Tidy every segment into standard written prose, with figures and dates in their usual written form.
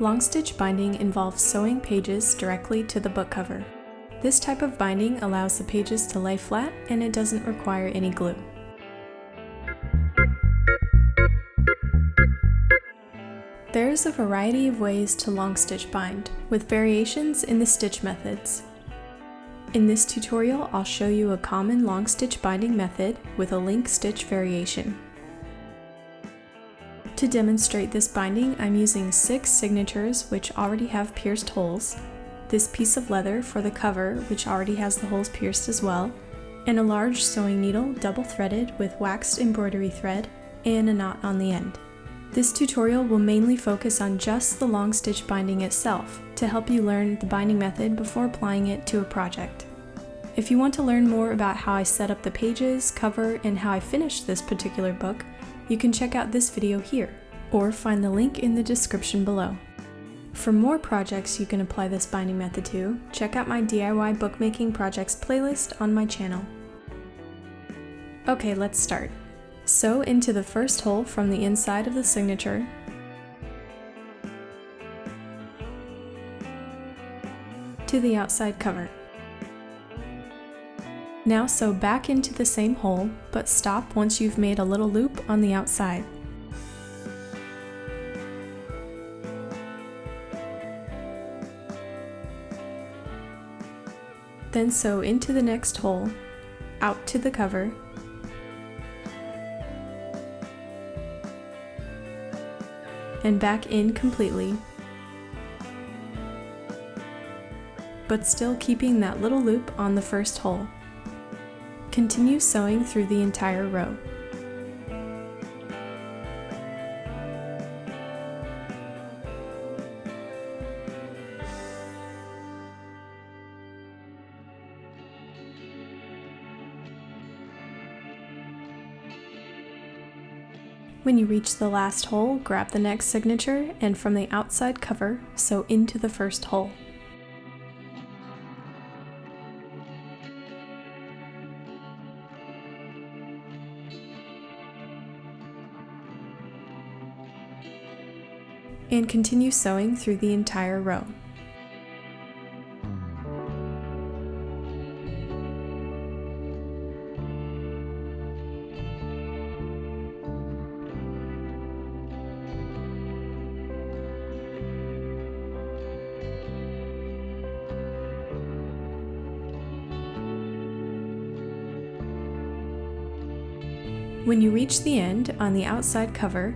Long stitch binding involves sewing pages directly to the book cover. This type of binding allows the pages to lay flat and it doesn't require any glue. There is a variety of ways to long stitch bind, with variations in the stitch methods. In this tutorial, I'll show you a common long stitch binding method with a link stitch variation. To demonstrate this binding, I'm using 6 signatures which already have pierced holes, this piece of leather for the cover which already has the holes pierced as well, and a large sewing needle double threaded with waxed embroidery thread and a knot on the end. This tutorial will mainly focus on just the long stitch binding itself to help you learn the binding method before applying it to a project. If you want to learn more about how I set up the pages, cover, and how I finished this particular book, you can check out this video here, or find the link in the description below. For more projects you can apply this binding method to, check out my DIY bookmaking projects playlist on my channel. Okay, let's start. Sew into the first hole from the inside of the signature, to the outside cover. Now sew back into the same hole, but stop once you've made a little loop on the outside. Then sew into the next hole, out to the cover, and back in completely, but still keeping that little loop on the first hole. Continue sewing through the entire row. When you reach the last hole, grab the next signature and from the outside cover, sew into the first hole. And continue sewing through the entire row. When you reach the end on the outside cover,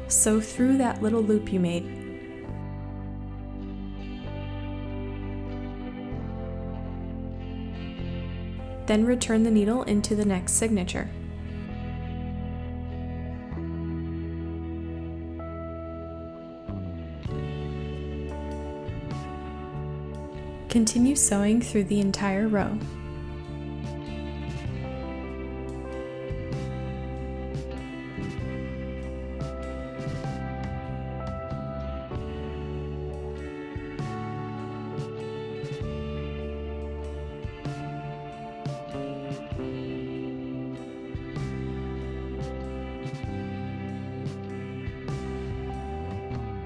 sew through that little loop you made. Then return the needle into the next signature. Continue sewing through the entire row.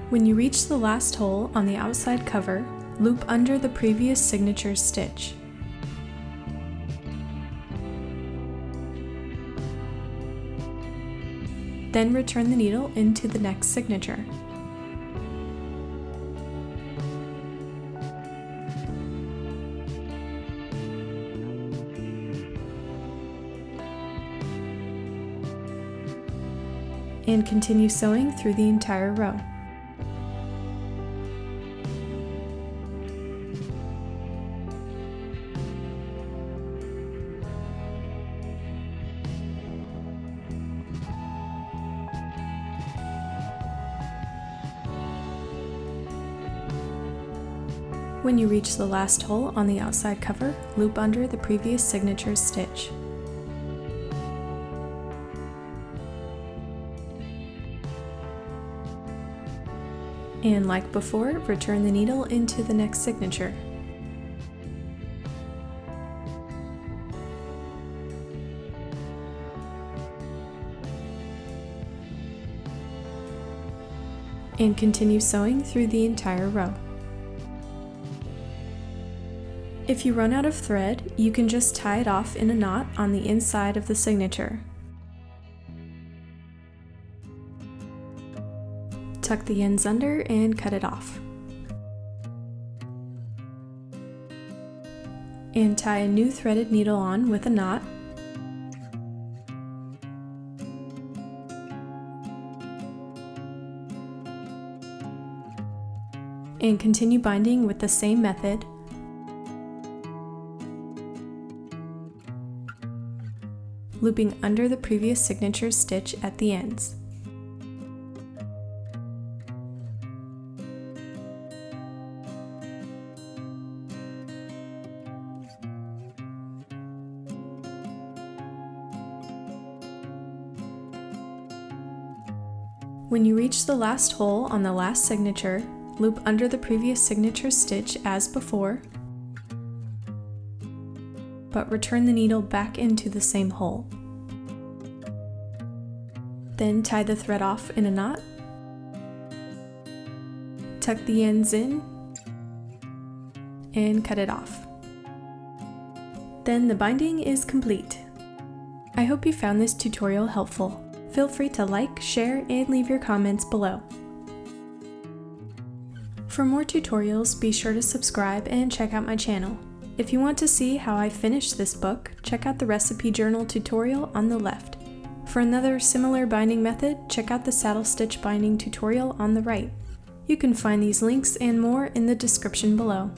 When you reach the last hole on the outside cover, loop under the previous signature stitch. Then return the needle into the next signature. And continue sewing through the entire row. When you reach the last hole on the outside cover, loop under the previous signature stitch. And like before, return the needle into the next signature. and continue sewing through the entire row. If you run out of thread, you can just tie it off in a knot on the inside of the signature. Tuck the ends under and cut it off. And tie a new threaded needle on with a knot. And continue binding with the same method. Looping under the previous signature stitch at the ends. When you reach the last hole on the last signature, loop under the previous signature stitch as before, but return the needle back into the same hole. Then tie the thread off in a knot, tuck the ends in, and cut it off. Then the binding is complete. I hope you found this tutorial helpful. Feel free to like, share, and leave your comments below. For more tutorials, be sure to subscribe and check out my channel. If you want to see how I finished this book, check out the recipe journal tutorial on the left. For another similar binding method, check out the saddle stitch binding tutorial on the right. You can find these links and more in the description below.